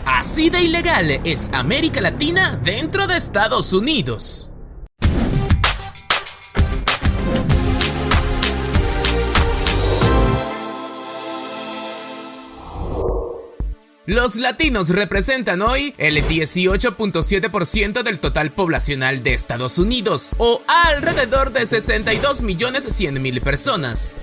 Así de ilegal es América Latina dentro de Estados Unidos. Los latinos representan hoy el 18.7% del total poblacional de Estados Unidos, o alrededor de 62.100.000 personas.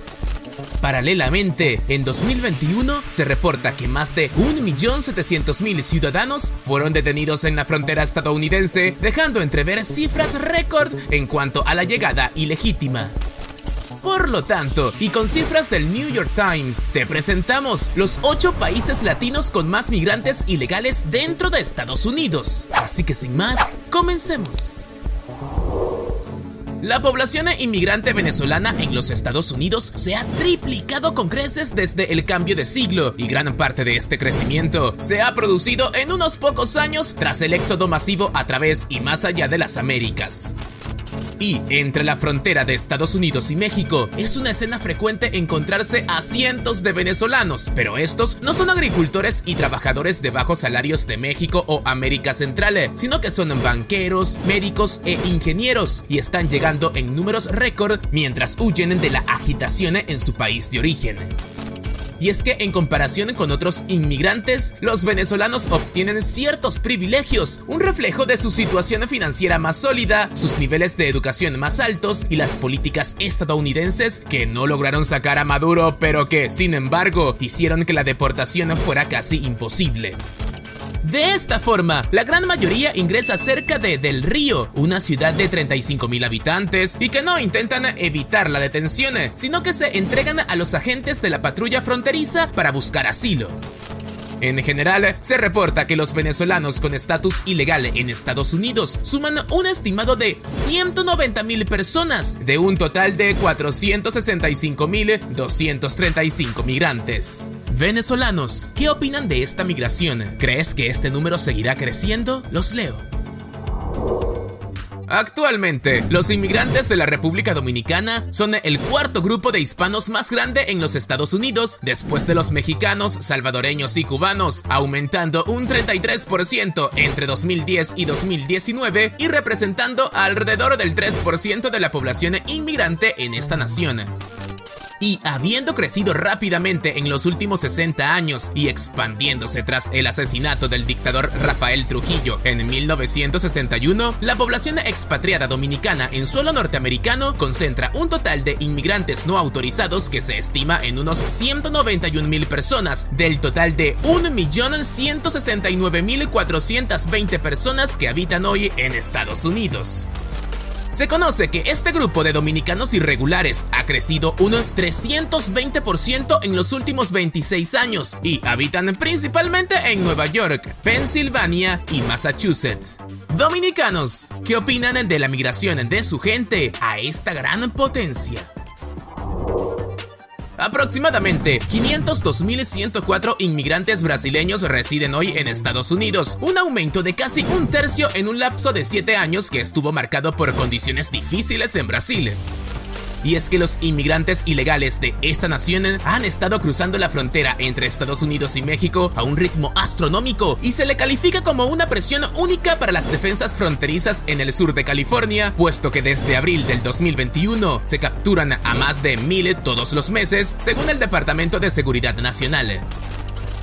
Paralelamente, en 2021 se reporta que más de 1.700.000 ciudadanos fueron detenidos en la frontera estadounidense, dejando entrever cifras récord en cuanto a la llegada ilegítima. Por lo tanto, y con cifras del New York Times, te presentamos los 8 países latinos con más migrantes ilegales dentro de Estados Unidos. Así que sin más, comencemos. La población inmigrante venezolana en los Estados Unidos se ha triplicado con creces desde el cambio de siglo, y gran parte de este crecimiento se ha producido en unos pocos años tras el éxodo masivo a través y más allá de las Américas. Y entre la frontera de Estados Unidos y México es una escena frecuente encontrarse a cientos de venezolanos, pero estos no son agricultores y trabajadores de bajos salarios de México o América Central, sino que son banqueros, médicos e ingenieros, y están llegando en números récord mientras huyen de la agitación en su país de origen. Y es que en comparación con otros inmigrantes, los venezolanos obtienen ciertos privilegios, un reflejo de su situación financiera más sólida, sus niveles de educación más altos y las políticas estadounidenses que no lograron sacar a Maduro, pero que, sin embargo, hicieron que la deportación fuera casi imposible. De esta forma, la gran mayoría ingresa cerca de Del Río, una ciudad de 35.000 habitantes, y que no intentan evitar la detención, sino que se entregan a los agentes de la patrulla fronteriza para buscar asilo. En general, se reporta que los venezolanos con estatus ilegal en Estados Unidos suman un estimado de 190.000 personas, de un total de 465.235 migrantes. Venezolanos, ¿qué opinan de esta migración? ¿Crees que este número seguirá creciendo? Los leo. Actualmente, los inmigrantes de la República Dominicana son el cuarto grupo de hispanos más grande en los Estados Unidos, después de los mexicanos, salvadoreños y cubanos, aumentando un 33% entre 2010 y 2019 y representando alrededor del 3% de la población inmigrante en esta nación. Y habiendo crecido rápidamente en los últimos 60 años y expandiéndose tras el asesinato del dictador Rafael Trujillo en 1961, la población expatriada dominicana en suelo norteamericano concentra un total de inmigrantes no autorizados que se estima en unos 191.000 personas, del total de 1.169.420 personas que habitan hoy en Estados Unidos. Se conoce que este grupo de dominicanos irregulares ha crecido un 320% en los últimos 26 años y habitan principalmente en Nueva York, Pensilvania y Massachusetts. Dominicanos, ¿qué opinan de la migración de su gente a esta gran potencia? Aproximadamente 502.104 inmigrantes brasileños residen hoy en Estados Unidos, un aumento de casi un tercio en un lapso de 7 años que estuvo marcado por condiciones difíciles en Brasil. Y es que los inmigrantes ilegales de esta nación han estado cruzando la frontera entre Estados Unidos y México a un ritmo astronómico y se le califica como una presión única para las defensas fronterizas en el sur de California, puesto que desde abril del 2021 se capturan a más de 1.000 todos los meses, según el Departamento de Seguridad Nacional.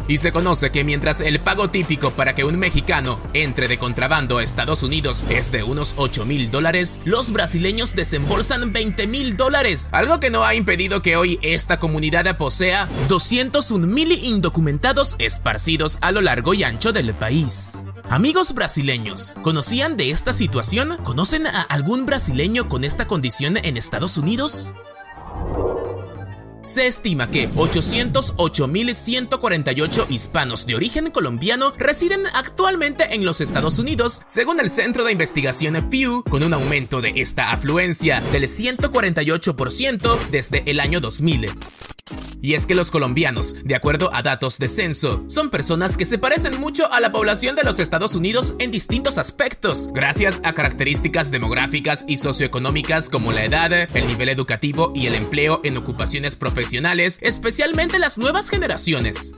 Y se conoce que mientras el pago típico para que un mexicano entre de contrabando a Estados Unidos es de unos $8,000, los brasileños desembolsan $20,000, algo que no ha impedido que hoy esta comunidad posea 201.000 indocumentados esparcidos a lo largo y ancho del país. Amigos brasileños, ¿conocían de esta situación? ¿Conocen a algún brasileño con esta condición en Estados Unidos? Se estima que 808.148 hispanos de origen colombiano residen actualmente en los Estados Unidos, según el Centro de Investigación Pew, con un aumento de esta afluencia del 148% desde el año 2000. Y es que los colombianos, de acuerdo a datos de censo, son personas que se parecen mucho a la población de los Estados Unidos en distintos aspectos, gracias a características demográficas y socioeconómicas como la edad, el nivel educativo y el empleo en ocupaciones profesionales, especialmente las nuevas generaciones.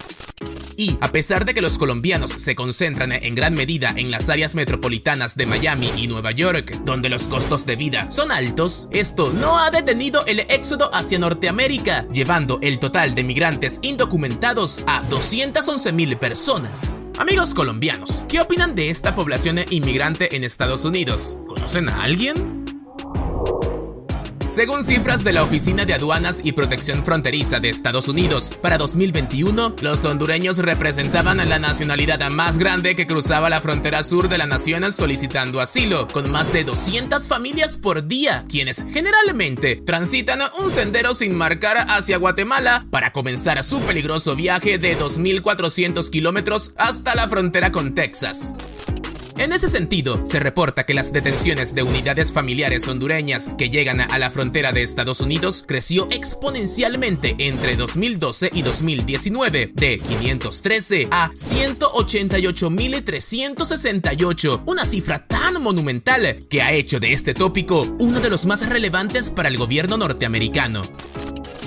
Y a pesar de que los colombianos se concentran en gran medida en las áreas metropolitanas de Miami y Nueva York, donde los costos de vida son altos, esto no ha detenido el éxodo hacia Norteamérica, llevando el total de migrantes indocumentados a 211,000 personas. Amigos colombianos, ¿qué opinan de esta población inmigrante en Estados Unidos? ¿Conocen a alguien? Según cifras de la Oficina de Aduanas y Protección Fronteriza de Estados Unidos, para 2021, los hondureños representaban la nacionalidad más grande que cruzaba la frontera sur de la nación solicitando asilo, con más de 200 familias por día, quienes generalmente transitan un sendero sin marcar hacia Guatemala para comenzar su peligroso viaje de 2.400 kilómetros hasta la frontera con Texas. En ese sentido, se reporta que las detenciones de unidades familiares hondureñas que llegan a la frontera de Estados Unidos creció exponencialmente entre 2012 y 2019, de 513 a 188.368, una cifra tan monumental que ha hecho de este tópico uno de los más relevantes para el gobierno norteamericano.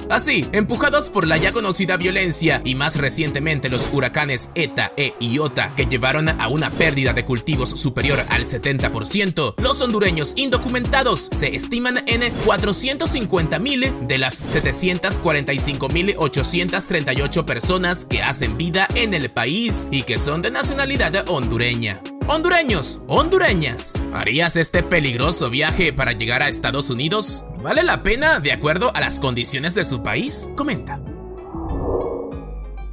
Así, empujados por la ya conocida violencia y más recientemente los huracanes Eta e Iota que llevaron a una pérdida de cultivos superior al 70%, los hondureños indocumentados se estiman en 450,000 de las 745,838 personas que hacen vida en el país y que son de nacionalidad hondureña. Hondureños, hondureñas, ¿harías este peligroso viaje para llegar a Estados Unidos? ¿Vale la pena de acuerdo a las condiciones de su país? Comenta.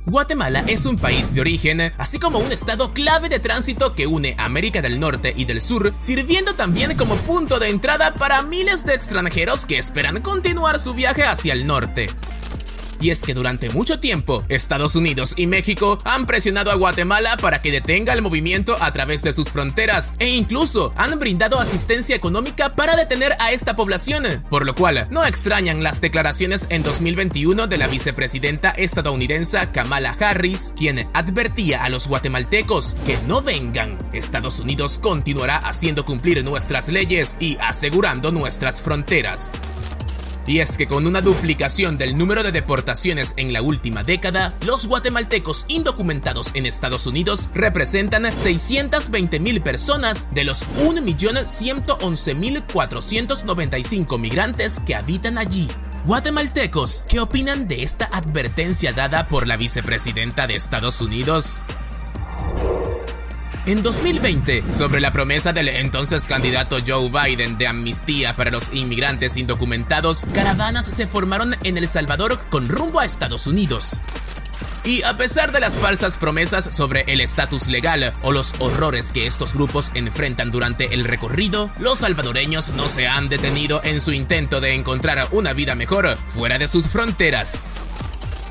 Guatemala es un país de origen, así como un estado clave de tránsito que une América del Norte y del Sur, sirviendo también como punto de entrada para miles de extranjeros que esperan continuar su viaje hacia el norte. Y es que durante mucho tiempo, Estados Unidos y México han presionado a Guatemala para que detenga el movimiento a través de sus fronteras e incluso han brindado asistencia económica para detener a esta población, por lo cual no extrañan las declaraciones en 2021 de la vicepresidenta estadounidense Kamala Harris, quien advertía a los guatemaltecos que no vengan. Estados Unidos continuará haciendo cumplir nuestras leyes y asegurando nuestras fronteras. Y es que con una duplicación del número de deportaciones en la última década, los guatemaltecos indocumentados en Estados Unidos representan 620,000 personas de los 1.111.495 migrantes que habitan allí. Guatemaltecos, ¿qué opinan de esta advertencia dada por la vicepresidenta de Estados Unidos? En 2020, sobre la promesa del entonces candidato Joe Biden de amnistía para los inmigrantes indocumentados, caravanas se formaron en El Salvador con rumbo a Estados Unidos. Y a pesar de las falsas promesas sobre el estatus legal o los horrores que estos grupos enfrentan durante el recorrido, los salvadoreños no se han detenido en su intento de encontrar una vida mejor fuera de sus fronteras.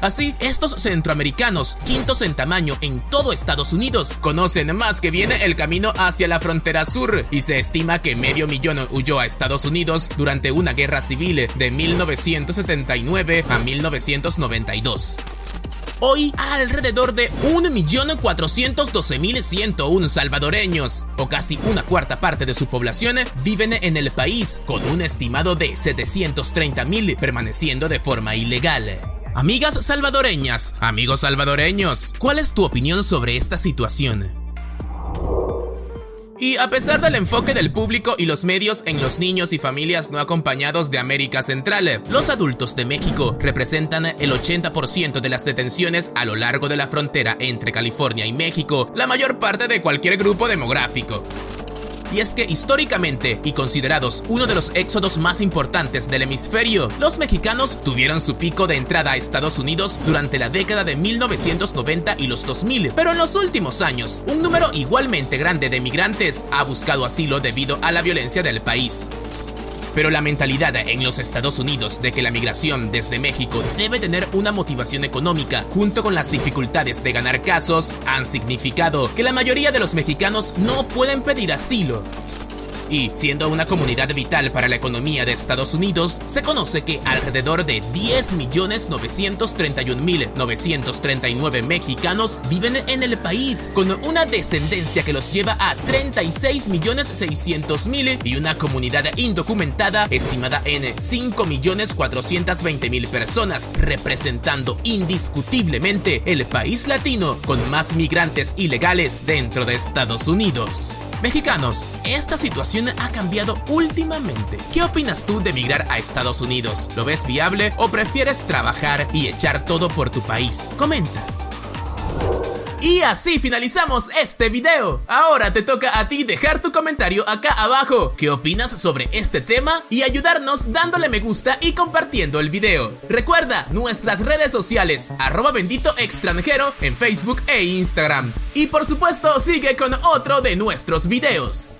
Así, estos centroamericanos, quintos en tamaño en todo Estados Unidos, conocen más que bien el camino hacia la frontera sur y se estima que 500,000 huyó a Estados Unidos durante una guerra civil de 1979 a 1992. Hoy, alrededor de 1.412.101 salvadoreños, o casi una cuarta parte de su población, viven en el país, con un estimado de 730,000 permaneciendo de forma ilegal. Amigas salvadoreñas, amigos salvadoreños, ¿cuál es tu opinión sobre esta situación? Y a pesar del enfoque del público y los medios en los niños y familias no acompañados de América Central, los adultos de México representan el 80% de las detenciones a lo largo de la frontera entre California y México, la mayor parte de cualquier grupo demográfico. Y es que históricamente, y considerados uno de los éxodos más importantes del hemisferio, los mexicanos tuvieron su pico de entrada a Estados Unidos durante la década de 1990 y los 2000, pero en los últimos años, un número igualmente grande de migrantes ha buscado asilo debido a la violencia del país. Pero la mentalidad en los Estados Unidos de que la migración desde México debe tener una motivación económica, junto con las dificultades de ganar casos, han significado que la mayoría de los mexicanos no pueden pedir asilo. y siendo una comunidad vital para la economía de Estados Unidos, se conoce que alrededor de 10.931.939 mexicanos viven en el país, con una descendencia que los lleva a 36.600.000 y una comunidad indocumentada estimada en 5.420.000 personas, representando indiscutiblemente el país latino con más migrantes ilegales dentro de Estados Unidos. Mexicanos, esta situación ha cambiado últimamente. ¿Qué opinas tú de migrar a Estados Unidos? ¿Lo ves viable o prefieres trabajar y echar todo por tu país? Comenta. Y así finalizamos este video. Ahora te toca a ti dejar tu comentario acá abajo. ¿Qué opinas sobre este tema? Y ayudarnos dándole me gusta y compartiendo el video. Recuerda nuestras redes sociales @benditoextranjero en Facebook e Instagram. Y por supuesto sigue con otro de nuestros videos.